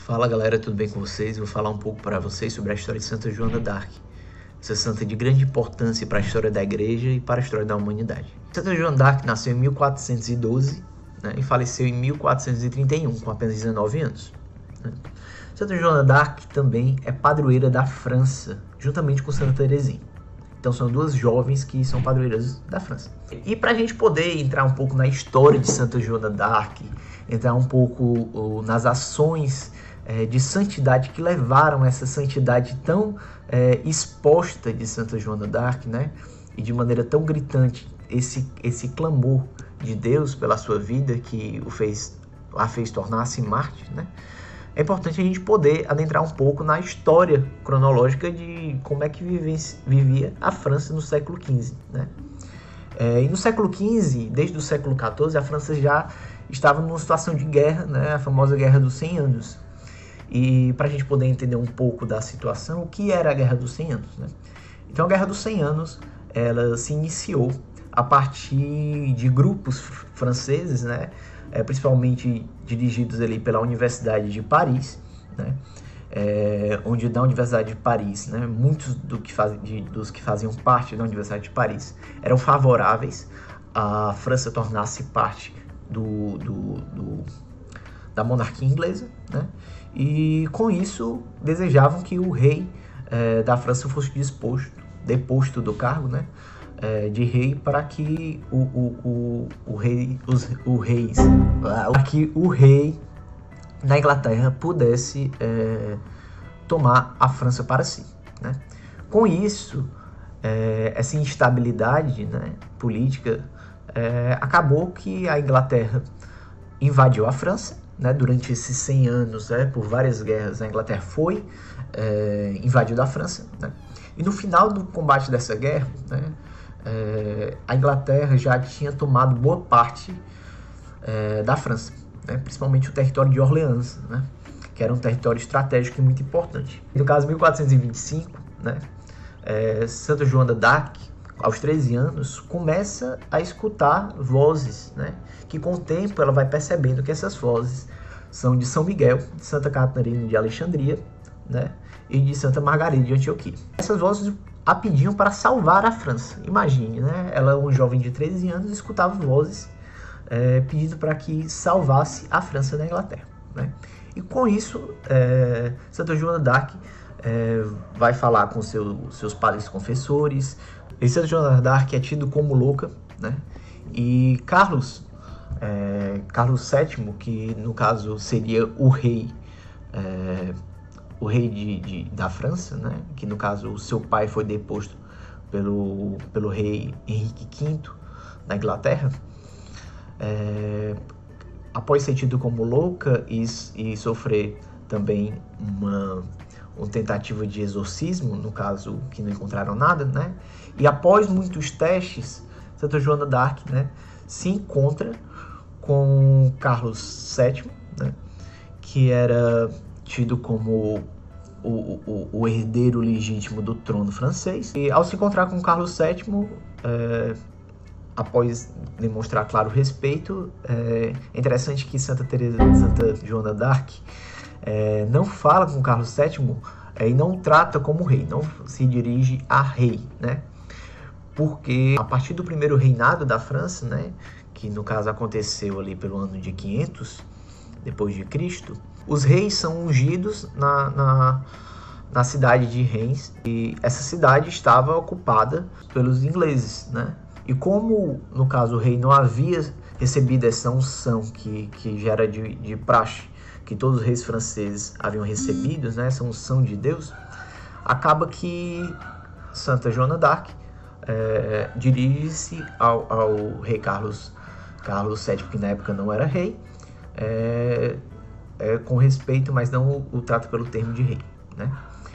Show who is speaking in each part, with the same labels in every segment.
Speaker 1: Fala galera, tudo bem com vocês? Vou falar um pouco para vocês sobre a história de Santa Joana d'Arc. Essa santa de grande importância para a história da igreja e para a história da humanidade. Santa Joana d'Arc nasceu em 1412, e faleceu em 1431, com apenas 19 anos. Santa Joana d'Arc também é padroeira da França, juntamente com Santa Teresinha. Então são duas jovens que são padroeiras da França. E para a gente poder entrar um pouco na história de Santa Joana d'Arc, entrar um pouco nas ações de santidade que levaram essa santidade tão exposta de Santa Joana d'Arc, e de maneira tão gritante, esse clamor de Deus pela sua vida que a fez tornar-se mártir, é importante a gente poder adentrar um pouco na história cronológica de como é que vivia a França no século XV. E no século XV, desde o século XIV, a França já estava numa situação de guerra, a famosa Guerra dos 100 Anos. E para a gente poder entender um pouco da situação, o que era a Guerra dos 100 Anos? Então a Guerra dos 100 Anos, ela se iniciou a partir de grupos franceses, principalmente dirigidos ali pela Universidade de Paris, onde da Universidade de Paris, muitos dos que faziam parte da Universidade de Paris eram favoráveis à França tornar-se parte da monarquia inglesa, e com isso desejavam que o rei da França fosse deposto do cargo, de rei, para que o rei na Inglaterra pudesse tomar a França para si. Com isso, essa instabilidade política acabou que a Inglaterra invadiu a França. Durante esses 100 anos, por várias guerras, a Inglaterra foi invadida a França. E no final do combate dessa guerra, a Inglaterra já tinha tomado boa parte da França, principalmente o território de Orleans, que era um território estratégico e muito importante. No caso, 1425, Santa Joana d'Arc, aos 13 anos, começa a escutar vozes, que com o tempo ela vai percebendo que essas vozes são de São Miguel, de Santa Catarina de Alexandria, e de Santa Margarida de Antioquia. Essas vozes a pediam para salvar a França. Imagine, ela, um jovem de 13 anos, escutava vozes pedindo para que salvasse a França da Inglaterra. E com isso, Santa Joana d'Arc vai falar com seus padres confessores. E Santa Joana d'Arc é tido como louca, e Carlos VII, que no caso seria o rei da França, que no caso o seu pai foi deposto pelo rei Henrique V da Inglaterra, após ser tido como louca e sofrer também uma tentativa de exorcismo, no caso que não encontraram nada, e após muitos testes, Santa Joana d'Arc se encontra com Carlos VII, que era tido como o herdeiro legítimo do trono francês. E ao se encontrar com Carlos VII, após demonstrar claro respeito, é interessante que Santa Joana d'Arc não fala com Carlos VII e não trata como rei, não se dirige a rei, porque a partir do primeiro reinado da França, que no caso aconteceu ali pelo ano de 500 depois de Cristo, os reis são ungidos na cidade de Reims, e essa cidade estava ocupada pelos ingleses, E como no caso o rei não havia recebido essa unção que já era de praxe, que todos os reis franceses haviam recebido, essa unção de Deus, acaba que Santa Joana d'Arc dirige-se ao rei Carlos VII, que na época não era rei, com respeito, mas não o trata pelo termo de rei.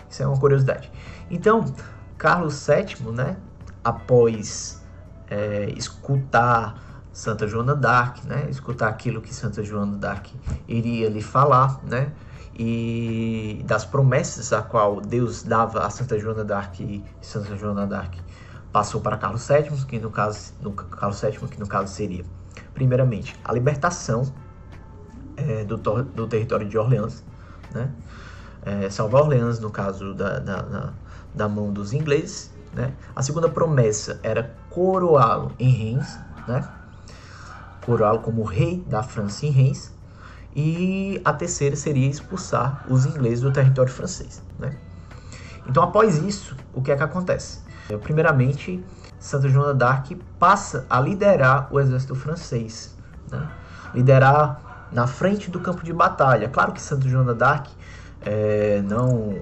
Speaker 1: Isso é uma curiosidade. Então, Carlos VII, após escutar Santa Joana d'Arc, escutar aquilo que Santa Joana d'Arc iria lhe falar, e das promessas a qual Deus dava a Santa Joana d'Arc, e Santa Joana d'Arc passou para Carlos VII, que no caso seria, primeiramente, a libertação do território de Orleans, né? Salvar Orleans, no caso da mão dos ingleses, né? A segunda promessa era coroá-lo em Reims, né? Coroá-lo como rei da França em Reims. E a terceira seria expulsar os ingleses do território francês, né? Então, após isso, o que é que acontece? Primeiramente, Santa Joana d'Arc passa a liderar o exército francês, né? Liderar na frente do campo de batalha. Claro que Santa Joana d'Arc não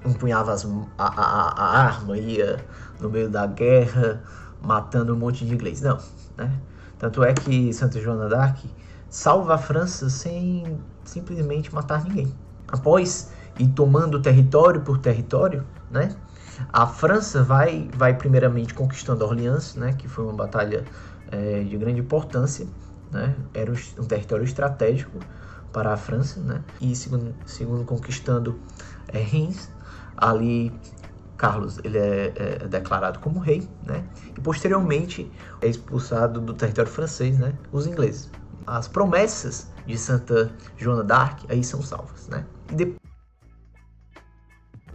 Speaker 1: empunhava a arma, ia no meio da guerra matando um monte de inglês, não, né? Tanto é que Santa Joana d'Arc salva a França sem simplesmente matar ninguém. Após ir tomando território por território, né, a França vai primeiramente conquistando Orleans, né, que foi uma batalha de grande importância, né, era um território estratégico para a França, né, e segundo conquistando Reims. Ali Carlos ele é declarado como rei, né, e posteriormente é expulsado do território francês, né, os ingleses. As promessas de Santa Joana d'Arc aí são salvas, né, e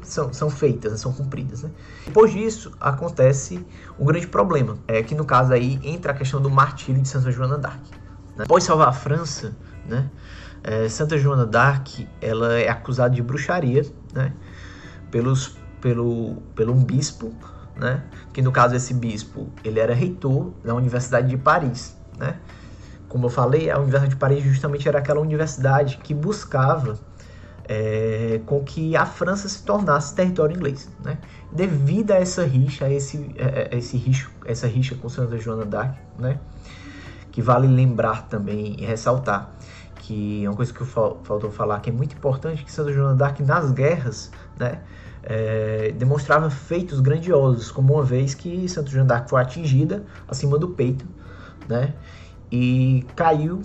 Speaker 1: são feitas, né, são cumpridas, né. Depois disso acontece um grande problema, que no caso aí entra a questão do martírio de Santa Joana d'Arc, né. Após salvar a França, né, Santa Joana d'Arc ela é acusada de bruxaria, né, pelo um bispo, né, que no caso esse bispo ele era reitor da Universidade de Paris, né. Como eu falei, a Universidade de Paris justamente era aquela universidade que buscava com que a França se tornasse território inglês, né. Devido a essa rixa, essa rixa com Santa Joana d'Arc, né, que vale lembrar também e ressaltar que é uma coisa que faltou falar, que é muito importante, que Santa Joana d'Arc nas guerras, né, demonstrava feitos grandiosos, como uma vez que Santa Joana d'Arc foi atingida acima do peito, né, e caiu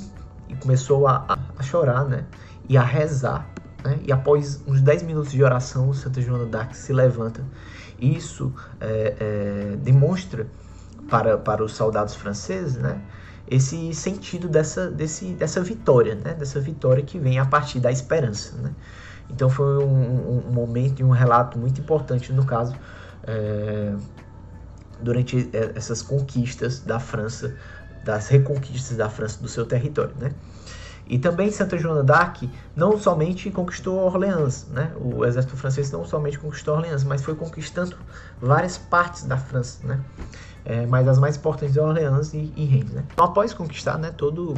Speaker 1: e começou a chorar, né, e a rezar, né, e após uns 10 minutos de oração, Santa Joana d'Arc se levanta. Isso demonstra para os soldados franceses, né, esse sentido dessa vitória, né, dessa vitória que vem a partir da esperança, né. Então foi um momento e um relato muito importante, no caso, durante essas conquistas da França, das reconquistas da França do seu território, né. E também Santa Joana d'Arc não somente conquistou Orleans, né, o exército francês não somente conquistou Orleans, mas foi conquistando várias partes da França, né. Mas as mais importantes é Orleans e Reims, né. Então, após conquistar, né,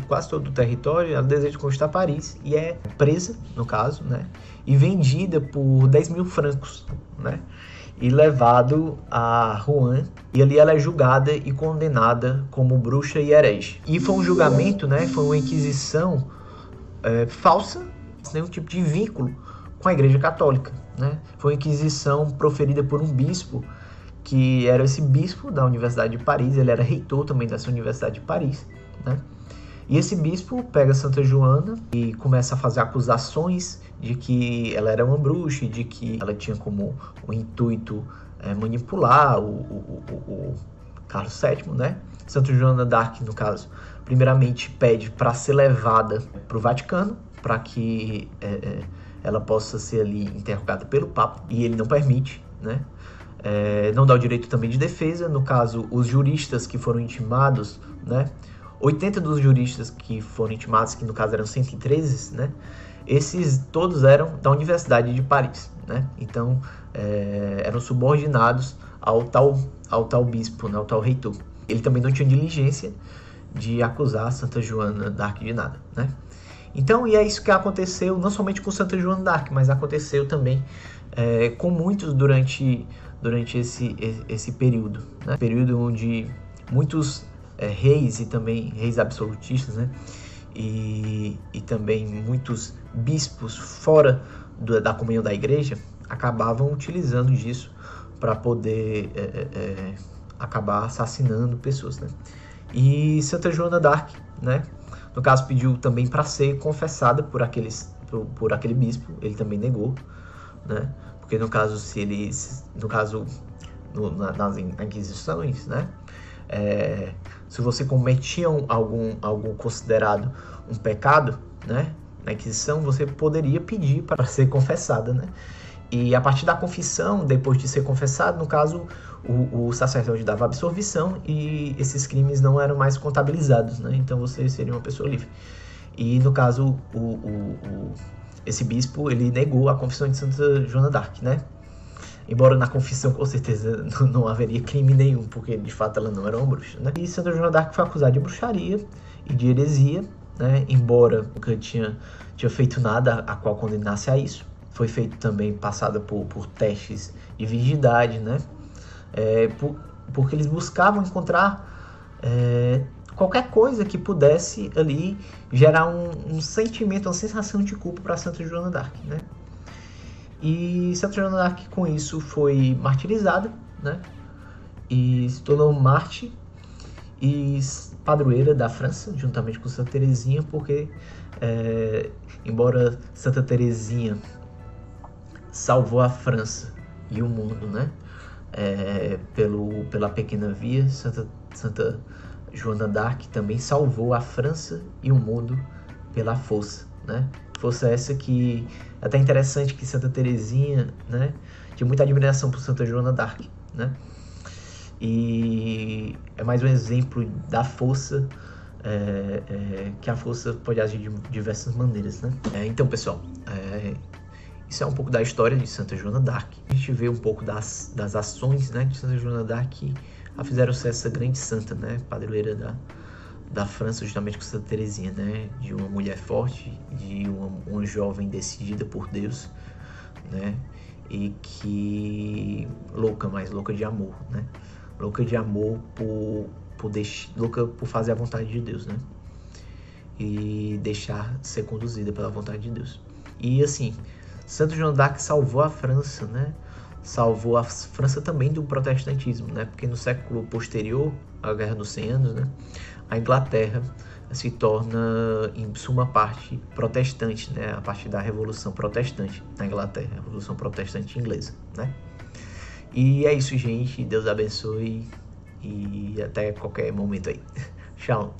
Speaker 1: quase todo o território, ela deseja conquistar Paris e é presa, no caso, né, e vendida por 10 mil francos, né, e levado a Rouen, e ali ela é julgada e condenada como bruxa e herege. E foi um julgamento, né, foi uma inquisição falsa, sem nenhum tipo de vínculo com a Igreja Católica, né. Foi uma inquisição proferida por um bispo, que era esse bispo da Universidade de Paris, ele era reitor também dessa Universidade de Paris, né. E esse bispo pega Santa Joana e começa a fazer acusações de que ela era uma bruxa, de que ela tinha como o intuito manipular o Carlos VII, né? Santa Joana d'Arc, no caso, primeiramente pede para ser levada para o Vaticano, para que ela possa ser ali interrogada pelo Papa, e ele não permite, né? Não dá o direito também de defesa, no caso, os juristas que foram intimados, né? 80 dos juristas que foram intimados, que no caso eram 113, né? Esses todos eram da Universidade de Paris, né? Então, eram subordinados ao tal bispo, né? Ao tal reitor. Ele também não tinha diligência de acusar Santa Joana d'Arc de nada, né? Então, e é isso que aconteceu, não somente com Santa Joana d'Arc, mas aconteceu também com muitos durante esse período, né? Período onde muitos reis e também reis absolutistas, né? E também muitos bispos fora da comunhão da igreja acabavam utilizando disso para poder acabar assassinando pessoas, né? E Santa Joana d'Arc, né, no caso, pediu também para ser confessada por aquele bispo, ele também negou, né? Porque no caso, nas inquisições, né, se você cometia algum considerado um pecado, né, Na Inquisição, você poderia pedir para ser confessada, né? E a partir da confissão, depois de ser confessado, no caso, o sacerdote dava absolvição e esses crimes não eram mais contabilizados, né? Então você seria uma pessoa livre. E no caso, esse bispo, ele negou a confissão de Santa Joana d'Arc, né? Embora na confissão, com certeza, não haveria crime nenhum, porque de fato ela não era uma bruxa, né? E Santa Joana d'Arc foi acusada de bruxaria e de heresia, né? Embora nunca tinha feito nada a qual condenasse a isso. Foi feito também, passada por testes de virgindade, né? Porque eles buscavam encontrar qualquer coisa que pudesse ali gerar um sentimento, uma sensação de culpa para Santa Joana d'Arc, né? E Santa Joana d'Arc com isso foi martirizada, né? E se tornou mártir e padroeira da França, juntamente com Santa Teresinha, porque embora Santa Teresinha salvou a França e o mundo, né? Pela pequena via, Santa Joana d'Arc também salvou a França e o mundo pela força, né? Força essa que é até interessante que Santa Teresinha, né, tinha muita admiração por Santa Joana d'Arc, né? E é mais um exemplo da força, que a força pode agir de diversas maneiras, né? Então, pessoal, isso é um pouco da história de Santa Joana d'Arc. A gente vê um pouco das ações, né, de Santa Joana d'Arc que a fizeram ser essa grande santa, né, padroeira da França, justamente com Santa Teresinha, né, de uma mulher forte, de uma jovem decidida por Deus, né, e que louca de amor, né, louca de amor louca por fazer a vontade de Deus, né, e deixar ser conduzida pela vontade de Deus. E assim, Santa Joana d'Arc salvou a França, né? Salvou a França também do protestantismo, né? Porque no século posterior à Guerra dos 100 Anos, né, a Inglaterra se torna, em suma parte, protestante, né? A partir da Revolução Protestante na Inglaterra, a Revolução Protestante Inglesa, né? E é isso, gente. Deus abençoe e até qualquer momento aí. Tchau.